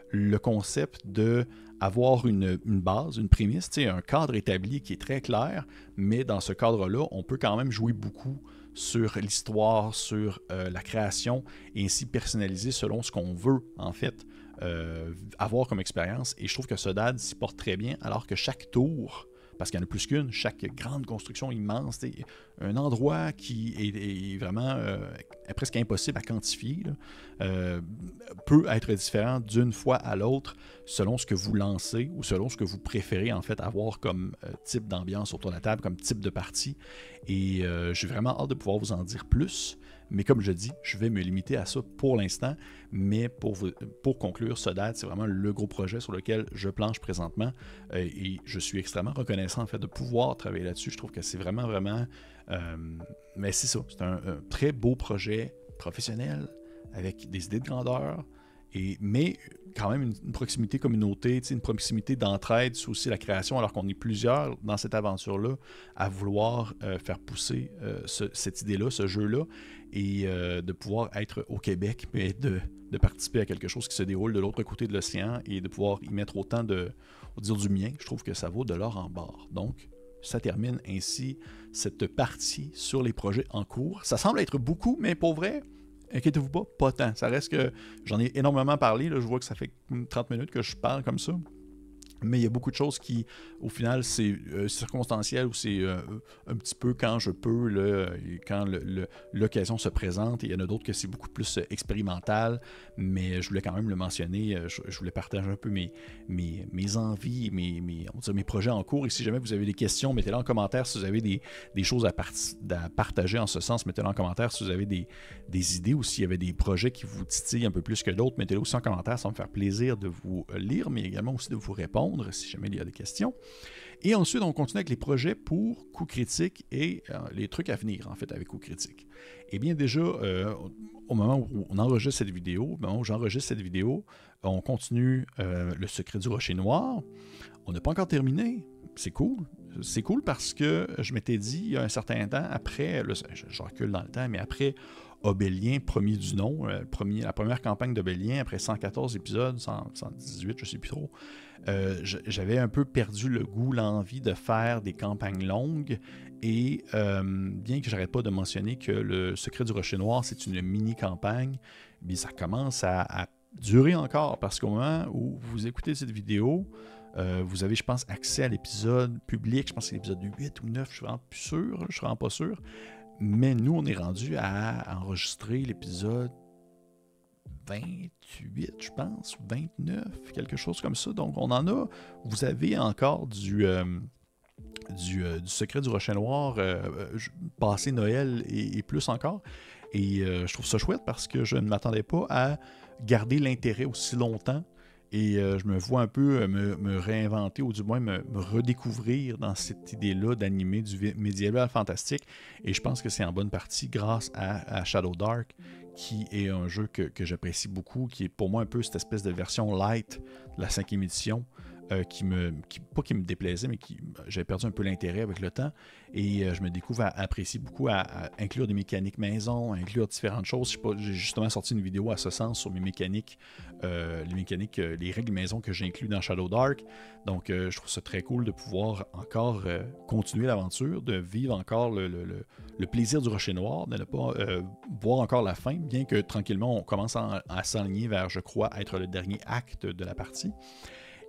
le concept de avoir une base, une prémisse, un cadre établi qui est très clair, mais dans ce cadre-là, on peut quand même jouer beaucoup sur l'histoire, sur la création, et ainsi personnaliser selon ce qu'on veut, en fait, avoir comme expérience. Et je trouve que Sodad s'y porte très bien, alors que chaque tour, parce qu'il y en a plus qu'une, chaque grande construction immense, un endroit qui est vraiment est presque impossible à quantifier, là, peut être différent d'une fois à l'autre selon ce que vous lancez ou selon ce que vous préférez en fait avoir comme type d'ambiance autour de la table, comme type de partie. Et j'ai vraiment hâte de pouvoir vous en dire plus. Mais comme je dis, je vais me limiter à ça pour l'instant. Mais pour conclure, Sodad, c'est vraiment le gros projet sur lequel je planche présentement. Et je suis extrêmement reconnaissant en fait de pouvoir travailler là-dessus. Je trouve que c'est vraiment, vraiment... mais c'est ça, c'est un très beau projet professionnel avec des idées de grandeur Mais quand même une proximité communauté, une proximité d'entraide, c'est aussi la création, alors qu'on est plusieurs dans cette aventure-là à vouloir faire pousser cette idée-là, ce jeu-là, et de pouvoir être au Québec, mais de participer à quelque chose qui se déroule de l'autre côté de l'océan et de pouvoir y mettre autant on va dire du mien, je trouve que ça vaut de l'or en barre. Donc, ça termine ainsi cette partie sur les projets en cours. Ça semble être beaucoup, mais pour vrai, inquiétez-vous pas tant. Ça reste que j'en ai énormément parlé. Là, je vois que ça fait 30 minutes que je parle comme ça. Mais il y a beaucoup de choses qui, au final, c'est circonstanciel ou c'est un petit peu quand je peux, là, quand l'occasion se présente. Et il y en a d'autres que c'est beaucoup plus expérimental, mais je voulais quand même le mentionner. Je voulais partager un peu mes envies, on va dire mes projets en cours. Et si jamais vous avez des questions, mettez-les en commentaire. Si vous avez des choses à partager en ce sens, mettez-les en commentaire. Si vous avez des idées ou s'il y avait des projets qui vous titillent un peu plus que d'autres, mettez-les aussi en commentaire. Ça va me faire plaisir de vous lire, mais également aussi de vous répondre si jamais il y a des questions. Et ensuite, on continue avec les projets pour Coup Critique et les trucs à venir, en fait, avec Coup Critique. Eh bien, déjà, au moment où on enregistre cette vidéo, au moment où j'enregistre cette vidéo, on continue Le Secret du Rocher Noir. On n'a pas encore terminé. C'est cool. C'est cool parce que je m'étais dit, il y a un certain temps, après, là, je recule dans le temps, mais après Obélien, premier du nom, la première campagne d'Obélien, après 114 épisodes, 118, je ne sais plus trop, j'avais un peu perdu le goût, l'envie de faire des campagnes longues. Et bien que j'arrête pas de mentionner que Le Secret du Rocher Noir, c'est une mini-campagne, bien ça commence à durer encore parce qu'au moment où vous écoutez cette vidéo, vous avez, je pense, accès à l'épisode public. Je pense que c'est l'épisode 8 ou 9, je suis vraiment plus sûr, je suis vraiment pas sûr. Mais nous, on est rendu à enregistrer l'épisode 28, je pense, ou 29, quelque chose comme ça. Donc, on en a. Vous avez encore du Secret du Rocher Noir passé Noël et plus encore. Et je trouve ça chouette parce que je ne m'attendais pas à garder l'intérêt aussi longtemps. Et je me vois un peu me réinventer, ou du moins me redécouvrir dans cette idée-là d'animer du médiéval fantastique. Et je pense que c'est en bonne partie grâce à Shadow Dark, qui est un jeu que j'apprécie beaucoup, qui est pour moi un peu cette espèce de version light de la 5e édition, pas qui me déplaisait, mais j'avais perdu un peu l'intérêt avec le temps. Et je me découvre à apprécier beaucoup, à inclure des mécaniques maison, à inclure différentes choses. J'ai justement sorti une vidéo à ce sens sur mes mécaniques, les règles maison que j'ai inclus dans Shadow Dark. Donc je trouve ça très cool de pouvoir encore continuer l'aventure, de vivre encore le plaisir du Rocher Noir, de ne pas voir encore la fin, bien que tranquillement on commence à s'aligner vers, je crois, être le dernier acte de la partie.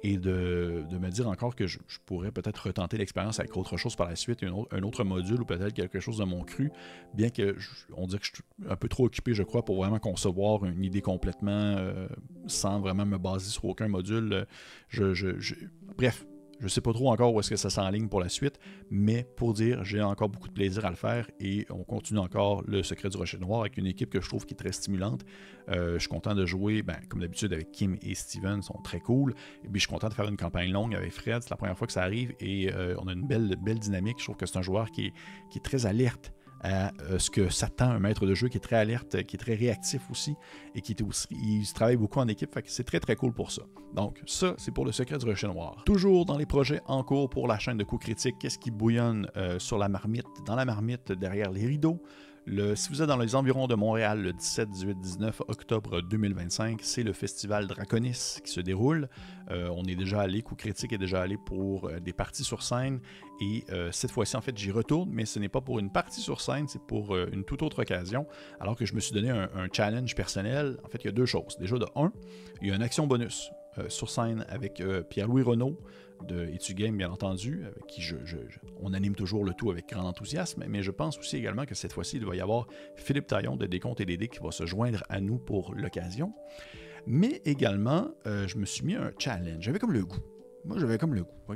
Et de me dire encore que je pourrais peut-être retenter l'expérience avec autre chose par la suite, un autre module ou peut-être quelque chose de mon cru, bien que on dirait que je suis un peu trop occupé, je crois, pour vraiment concevoir une idée complètement sans vraiment me baser sur aucun module. Bref. Je ne sais pas trop encore où est-ce que ça s'enligne pour la suite, mais pour dire, j'ai encore beaucoup de plaisir à le faire et on continue encore Le Secret du Rocher Noir avec une équipe que je trouve qui est très stimulante. Je suis content de jouer, comme d'habitude, avec Kim et Steven, ils sont très cool. Et puis je suis content de faire une campagne longue avec Fred, c'est la première fois que ça arrive et on a une belle dynamique. Je trouve que c'est un joueur qui est très alerte à ce que s'attend un maître de jeu, qui est très alerte, qui est très réactif aussi, et qui est aussi, il travaille beaucoup en équipe, fait que c'est très très cool pour ça. Donc ça, c'est pour Le Secret du Rocher Noir. Toujours dans les projets en cours pour la chaîne de Coup Critique, qu'est-ce qui bouillonne sur la marmite, dans la marmite derrière les rideaux? Si vous êtes dans les environs de Montréal le 17, 18, 19 octobre 2025, c'est le festival Draconis qui se déroule. On est déjà allé, Coup Critique est déjà allé pour des parties sur scène et cette fois-ci, en fait, j'y retourne, mais ce n'est pas pour une partie sur scène, c'est pour une toute autre occasion, alors que je me suis donné un challenge personnel. En fait, il y a deux choses. Déjà, de un, il y a une action bonus sur scène avec Pierre-Louis Renaud de Etugame, bien entendu, avec qui on anime toujours le tout avec grand enthousiasme, mais je pense aussi également que cette fois-ci, il va y avoir Philippe Taillon de Décompte et Dédé qui va se joindre à nous pour l'occasion. Mais également, je me suis mis un challenge. J'avais comme le goût. Moi, j'avais comme le goût.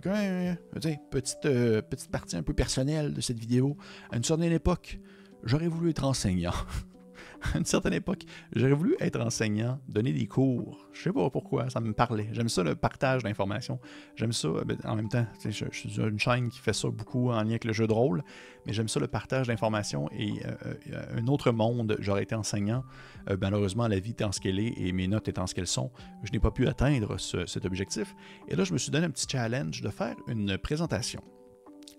Petite partie un peu personnelle de cette vidéo. À une certaine époque, j'aurais voulu être enseignant. à une certaine époque, j'aurais voulu être enseignant, donner des cours. Je sais pas pourquoi, ça me parlait. J'aime ça, le partage d'informations. J'aime ça, en même temps, je suis une chaîne qui fait ça beaucoup en lien avec le jeu de rôle, mais j'aime ça, le partage d'informations. Et un autre monde, j'aurais été enseignant. Malheureusement, la vie étant ce qu'elle est et mes notes étant ce qu'elles sont, je n'ai pas pu atteindre cet objectif. Et là, je me suis donné un petit challenge de faire une présentation.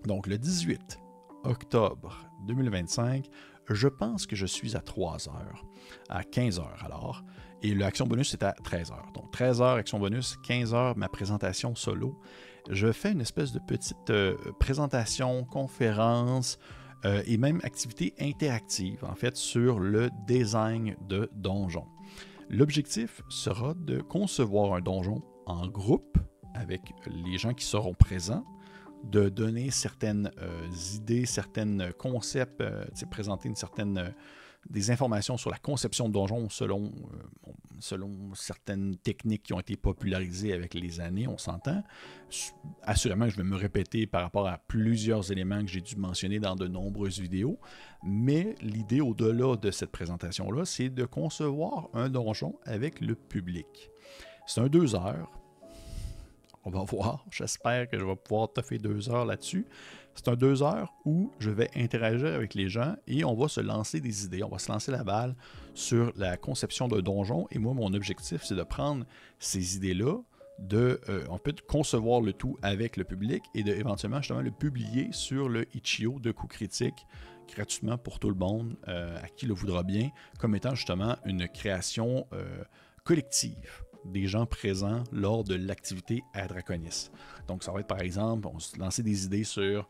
Donc, le 18 octobre 2025, je pense que je suis à 3 heures, à 15 heures alors, et l'action bonus est à 13 heures. Donc 13 heures action bonus, 15 heures ma présentation solo. Je fais une espèce de petite présentation, conférence et même activité interactive en fait sur le design de donjons. L'objectif sera de concevoir un donjon en groupe avec les gens qui seront présents, de donner certaines idées, certains concepts, présenter des informations sur la conception de donjons selon certaines techniques qui ont été popularisées avec les années, on s'entend. Assurément, je vais me répéter par rapport à plusieurs éléments que j'ai dû mentionner dans de nombreuses vidéos, mais l'idée au-delà de cette présentation-là, c'est de concevoir un donjon avec le public. C'est un 2 heures. On va voir. J'espère que je vais pouvoir toffer 2 heures là-dessus. C'est un 2 heures où je vais interagir avec les gens et on va se lancer des idées. On va se lancer la balle sur la conception d'un donjon. Et moi, mon objectif, c'est de prendre ces idées-là, on peut concevoir le tout avec le public et éventuellement justement le publier sur le Itch.io de Coup Critique gratuitement pour tout le monde, à qui le voudra bien, comme étant justement une création collective des gens présents lors de l'activité à Draconis. Donc, ça va être par exemple, on se lancer des idées sur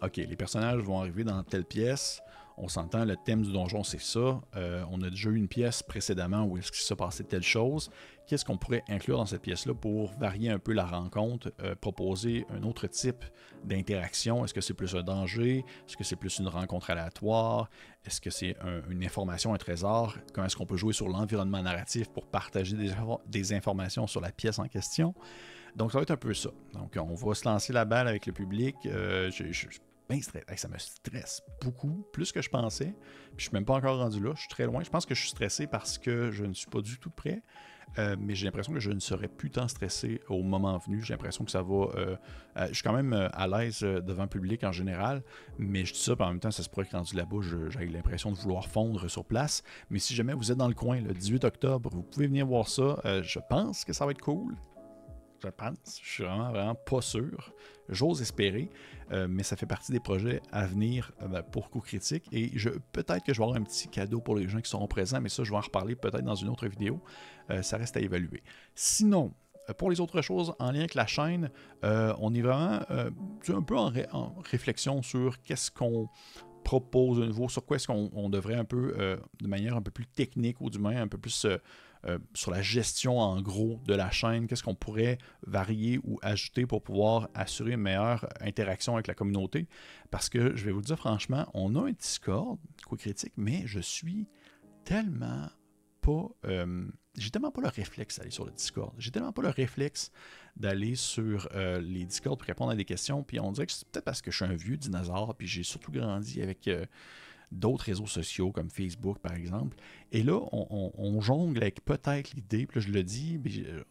OK, les personnages vont arriver dans telle pièce, on s'entend, le thème du donjon, c'est ça. On a déjà eu une pièce précédemment où est-ce qu'il s'est passé telle chose. Qu'est-ce qu'on pourrait inclure dans cette pièce-là pour varier un peu la rencontre, proposer un autre type d'interaction? Est-ce que c'est plus un danger? Est-ce que c'est plus une rencontre aléatoire? Est-ce que c'est une information, un trésor? Comment est-ce qu'on peut jouer sur l'environnement narratif pour partager des informations sur la pièce en question? Donc, ça va être un peu ça. Donc, on va se lancer la balle avec le public. Ben ça me stresse beaucoup, plus que je pensais. Puis je suis même pas encore rendu là, je suis très loin. Je pense que je suis stressé parce que je ne suis pas du tout prêt. Mais j'ai l'impression que je ne serai plus tant stressé au moment venu. J'ai l'impression que ça va... je suis quand même à l'aise devant le public en général, mais je dis ça, puis en même temps, ça se pourrait que rendu là-bas, j'ai l'impression de vouloir fondre sur place. Mais si jamais vous êtes dans le coin, le 18 octobre, vous pouvez venir voir ça. Je pense que ça va être cool. Je pense. Je suis vraiment, vraiment pas sûr. J'ose espérer, mais ça fait partie des projets à venir pour Coup Critique. Et peut-être que je vais avoir un petit cadeau pour les gens qui seront présents, mais ça, je vais en reparler peut-être dans une autre vidéo. Ça reste à évaluer. Sinon, pour les autres choses en lien avec la chaîne, on est vraiment un peu en réflexion sur qu'est-ce qu'on propose de nouveau, sur quoi est-ce qu'on devrait un peu, de manière un peu plus technique ou du moins un peu plus sur la gestion en gros de la chaîne, qu'est-ce qu'on pourrait varier ou ajouter pour pouvoir assurer une meilleure interaction avec la communauté. Parce que je vais vous le dire franchement, on a un Discord, Coup Critique, mais je suis tellement pas... j'ai tellement pas le réflexe d'aller sur le Discord. J'ai tellement pas le réflexe d'aller sur les Discords pour répondre à des questions. Puis on dirait que c'est peut-être parce que je suis un vieux dinosaure, puis j'ai surtout grandi avec d'autres réseaux sociaux comme Facebook par exemple. Et là, on jongle avec peut-être l'idée, puis là je le dis,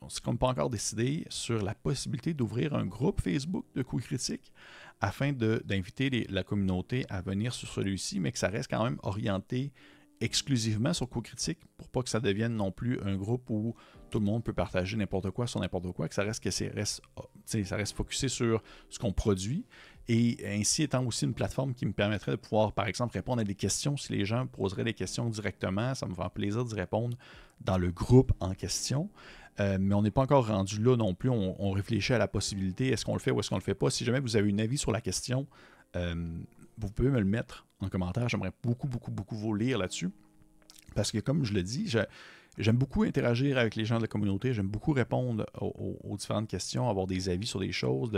on s'est comme pas encore décidé sur la possibilité d'ouvrir un groupe Facebook de Coup Critique afin d'inviter la communauté à venir sur celui-ci, mais que ça reste quand même orienté exclusivement sur Coup Critique pour pas que ça devienne non plus un groupe où tout le monde peut partager n'importe quoi sur n'importe quoi, que ça reste focusé sur ce qu'on produit et ainsi étant aussi une plateforme qui me permettrait de pouvoir par exemple répondre à des questions si les gens poseraient des questions directement, ça me ferait plaisir d'y répondre dans le groupe en question. Mais on n'est pas encore rendu là non plus, on réfléchit à la possibilité, est-ce qu'on le fait ou est-ce qu'on le fait pas. Si jamais vous avez un avis sur la question, vous pouvez me le mettre en commentaire. J'aimerais beaucoup vous lire là-dessus. Parce que comme je le dis, j'aime beaucoup interagir avec les gens de la communauté. J'aime beaucoup répondre aux différentes questions, avoir des avis sur des choses,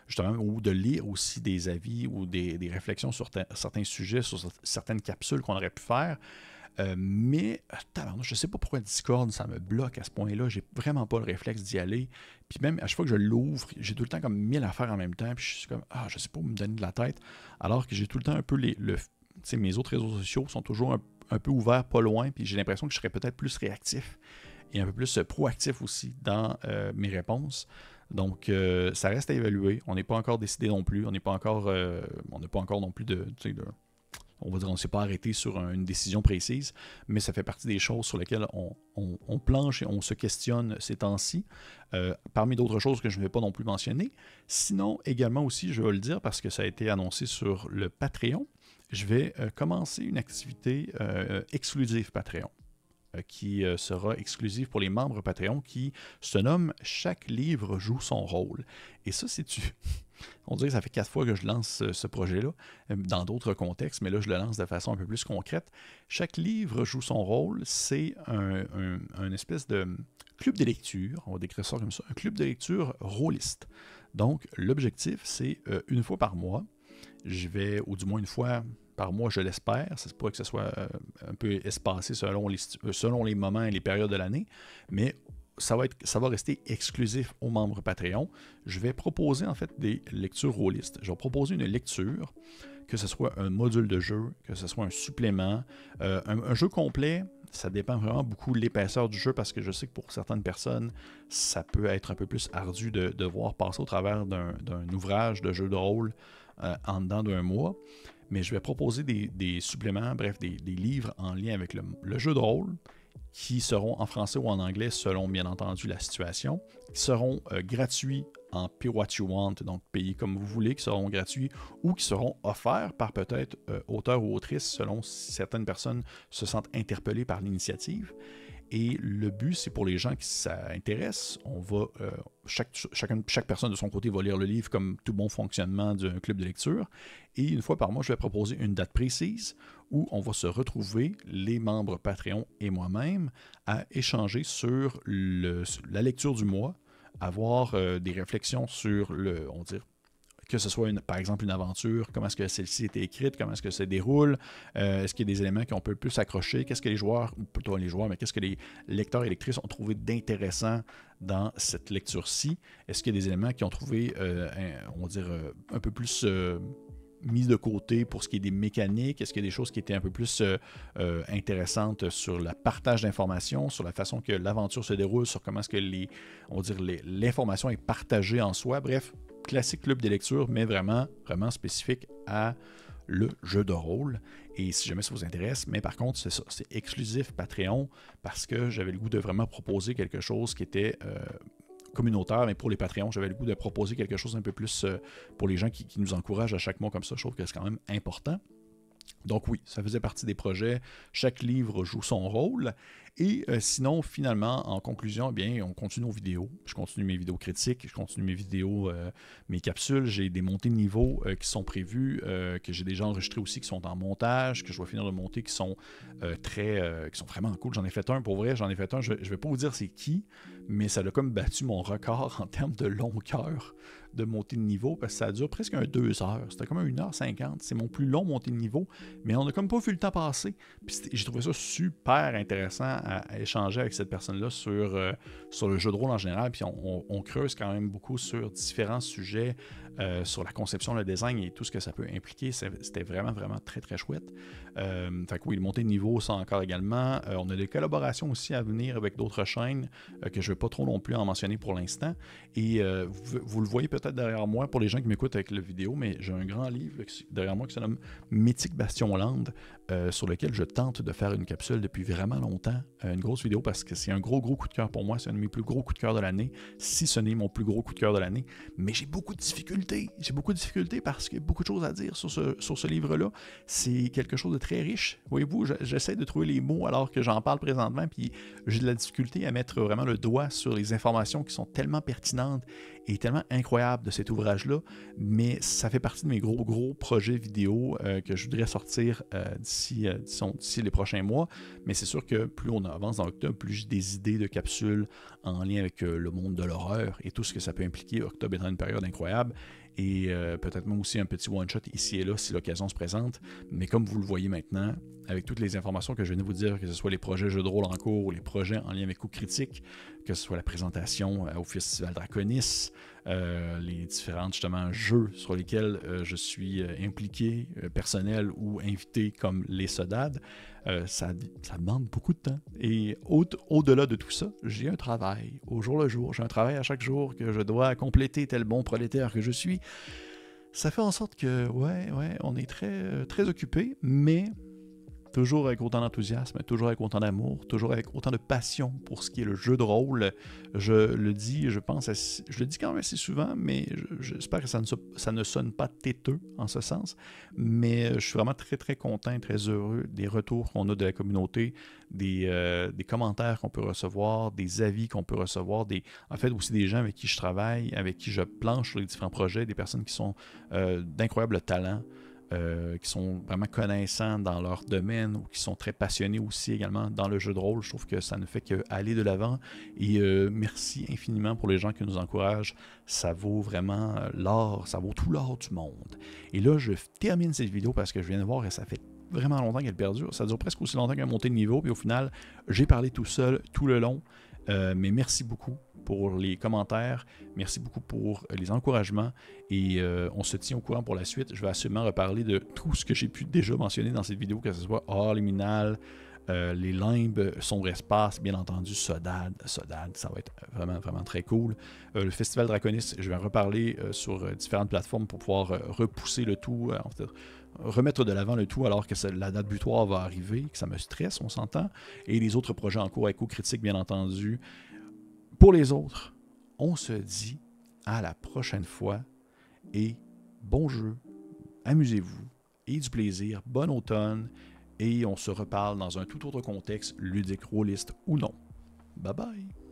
justement, ou de lire aussi des avis ou des réflexions sur certains sujets, sur certaines capsules qu'on aurait pu faire. Mais, je ne sais pas pourquoi Discord, ça me bloque à ce point-là. J'ai vraiment pas le réflexe d'y aller. Puis même, à chaque fois que je l'ouvre, j'ai tout le temps comme 1000 affaires en même temps. Puis je suis comme, je sais pas où me donner de la tête. Alors que j'ai tout le temps un peu mes autres réseaux sociaux sont toujours un peu ouvert, pas loin, puis j'ai l'impression que je serais peut-être plus réactif et un peu plus proactif aussi dans mes réponses. Donc, ça reste à évaluer. On n'est pas encore décidé non plus. On n'a pas encore non plus on va dire, on ne s'est pas arrêté sur une décision précise, mais ça fait partie des choses sur lesquelles on planche et on se questionne ces temps-ci. Parmi d'autres choses que je ne vais pas non plus mentionner. Sinon, également aussi, je vais le dire parce que ça a été annoncé sur le Patreon, je vais commencer une activité exclusive Patreon qui sera exclusive pour les membres Patreon qui se nomme « Chaque livre joue son rôle ». Et ça, on dirait que ça fait 4 fois que je lance ce projet-là, dans d'autres contextes, mais là, je le lance de façon un peu plus concrète. Chaque livre joue son rôle, c'est un espèce de club de lecture, on va décrire ça comme ça, un club de lecture rôliste. Donc, l'objectif, c'est une fois par mois, je vais, ou du moins une fois par mois, je l'espère, ça se pourrait que ce soit un peu espacé selon les moments et les périodes de l'année, mais ça va rester exclusif aux membres Patreon. Je vais proposer en fait des lectures rôlistes. Je vais proposer une lecture, que ce soit un module de jeu, que ce soit un supplément, un jeu complet. Ça dépend vraiment beaucoup de l'épaisseur du jeu parce que je sais que pour certaines personnes, ça peut être un peu plus ardu de devoir passer au travers d'un ouvrage de jeu de rôle en dedans d'un mois. Mais je vais proposer des suppléments, bref, des livres en lien avec le jeu de rôle, qui seront en français ou en anglais selon bien entendu la situation, qui seront gratuits en Pay What You Want, donc payés comme vous voulez, qui seront gratuits ou qui seront offerts par peut-être auteur ou autrice selon si certaines personnes se sentent interpellées par l'initiative. Et le but, c'est pour les gens qui ça intéresse, on va chaque personne de son côté va lire le livre comme tout bon fonctionnement d'un club de lecture. Et une fois par mois, je vais proposer une date précise où on va se retrouver, les membres Patreon et moi-même, à échanger sur la lecture du mois, avoir des réflexions sur on va dire, que ce soit par exemple une aventure, comment est-ce que celle-ci a été écrite, comment est-ce que ça se déroule, est-ce qu'il y a des éléments qu'on peut plus accrocher, qu'est-ce que les joueurs, ou plutôt les joueurs, mais qu'est-ce que les lecteurs et lectrices ont trouvé d'intéressant dans cette lecture-ci, est-ce qu'il y a des éléments qui ont trouvé, on va dire, un peu plus mis de côté pour ce qui est des mécaniques, est-ce qu'il y a des choses qui étaient un peu plus intéressantes sur le partage d'informations, sur la façon que l'aventure se déroule, sur comment est-ce que l'information est partagée en soi, bref, classique club de lecture, mais vraiment, vraiment spécifique à le jeu de rôle. Et si jamais ça vous intéresse, mais par contre, c'est ça, c'est exclusif Patreon parce que j'avais le goût de vraiment proposer quelque chose qui était communautaire, mais pour les Patreons, j'avais le goût de proposer quelque chose un peu plus pour les gens qui nous encouragent à chaque mois comme ça. Je trouve que c'est quand même important. Donc oui, ça faisait partie des projets. Chaque livre joue son rôle. Et sinon, finalement, en conclusion, eh bien, on continue nos vidéos. Je continue mes vidéos critiques, je continue mes vidéos, mes capsules. J'ai des montées de niveau qui sont prévues, que j'ai déjà enregistrées aussi, qui sont en montage, que je vais finir de monter, qui sont qui sont vraiment cool. J'en ai fait un, pour vrai, je ne vais pas vous dire c'est qui, mais ça a comme battu mon record en termes de longueur de montée de niveau, parce que ça dure presque 2 heures. C'était comme 1h50. C'est mon plus long montée de niveau, mais on n'a comme pas vu le temps passer. Puis j'ai trouvé ça super intéressant à échanger avec cette personne-là sur le jeu de rôle en général. Puis on creuse quand même beaucoup sur différents sujets, sur la conception, le design et tout ce que ça peut impliquer. C'était vraiment, vraiment très, très chouette. Fait que oui, le montée de niveau, ça encore également. On a des collaborations aussi à venir avec d'autres chaînes que je ne vais pas trop non plus en mentionner pour l'instant. Et vous le voyez peut-être derrière moi, pour les gens qui m'écoutent avec la vidéo, mais j'ai un grand livre derrière moi qui se nomme Mythique Bastionland, sur lequel je tente de faire une capsule depuis vraiment longtemps. Une grosse vidéo parce que c'est un gros coup de cœur pour moi. C'est un de mes plus gros coups de cœur de l'année, si ce n'est mon plus gros coup de cœur de l'année. Mais j'ai beaucoup de difficultés. J'ai beaucoup de difficultés parce qu'il y a beaucoup de choses à dire sur ce livre-là. C'est quelque chose de très riche. Voyez-vous, j'essaie de trouver les mots alors que j'en parle présentement, puis j'ai de la difficulté à mettre vraiment le doigt sur les informations qui sont tellement pertinentes et tellement incroyables de cet ouvrage-là, mais ça fait partie de mes gros projets vidéo que je voudrais sortir d'ici les prochains mois. Mais c'est sûr que plus on avance dans Octobre, plus j'ai des idées de capsules en lien avec le monde de l'horreur et tout ce que ça peut impliquer. Octobre étant une période incroyable. Et peut-être même aussi un petit one-shot ici et là si l'occasion se présente. Mais comme vous le voyez maintenant, avec toutes les informations que je viens de vous dire, que ce soit les projets jeux de rôle en cours ou les projets en lien avec Coup Critique, que ce soit la présentation au Festival Draconis, les différents justement jeux sur lesquels je suis impliqué, personnel ou invité comme les Sodades, ça demande beaucoup de temps. Et au-delà de tout ça, j'ai un travail au jour le jour. J'ai un travail à chaque jour que je dois compléter tel bon prolétaire que je suis. Ça fait en sorte que, on est très, très occupé, mais toujours avec autant d'enthousiasme, toujours avec autant d'amour, toujours avec autant de passion pour ce qui est le jeu de rôle. Je le dis, je le dis quand même assez souvent, mais j'espère que ça ne sonne pas têteux en ce sens. Mais je suis vraiment très, très content, très heureux des retours qu'on a de la communauté, des commentaires qu'on peut recevoir, des avis qu'on peut recevoir, en fait aussi des gens avec qui je travaille, avec qui je planche sur les différents projets, des personnes qui sont d'incroyables talents. Qui sont vraiment connaissants dans leur domaine ou qui sont très passionnés aussi également dans le jeu de rôle. Je trouve que ça ne fait qu'aller de l'avant. Et merci infiniment pour les gens qui nous encouragent. Ça vaut vraiment l'or, ça vaut tout l'or du monde. Et là, je termine cette vidéo parce que je viens de voir et ça fait vraiment longtemps qu'elle perdure. Ça dure presque aussi longtemps qu'elle a monté de niveau. Puis au final, j'ai parlé tout seul, tout le long. Mais merci beaucoup pour les commentaires, merci beaucoup pour les encouragements et on se tient au courant pour la suite. Je vais absolument reparler de tout ce que j'ai pu déjà mentionner dans cette vidéo, que ce soit Or Liminal, les limbes, Sombre Espace, bien entendu Sodad, ça va être vraiment, vraiment très cool. Le Festival Draconis, je vais en reparler sur différentes plateformes pour pouvoir repousser le tout, en fait, remettre de l'avant le tout alors que la date butoir va arriver, que ça me stresse, on s'entend, et les autres projets en cours, éco-critique bien entendu. Pour les autres, on se dit à la prochaine fois et bon jeu, amusez-vous et du plaisir, bon automne et on se reparle dans un tout autre contexte, ludique, rôliste ou non. Bye bye!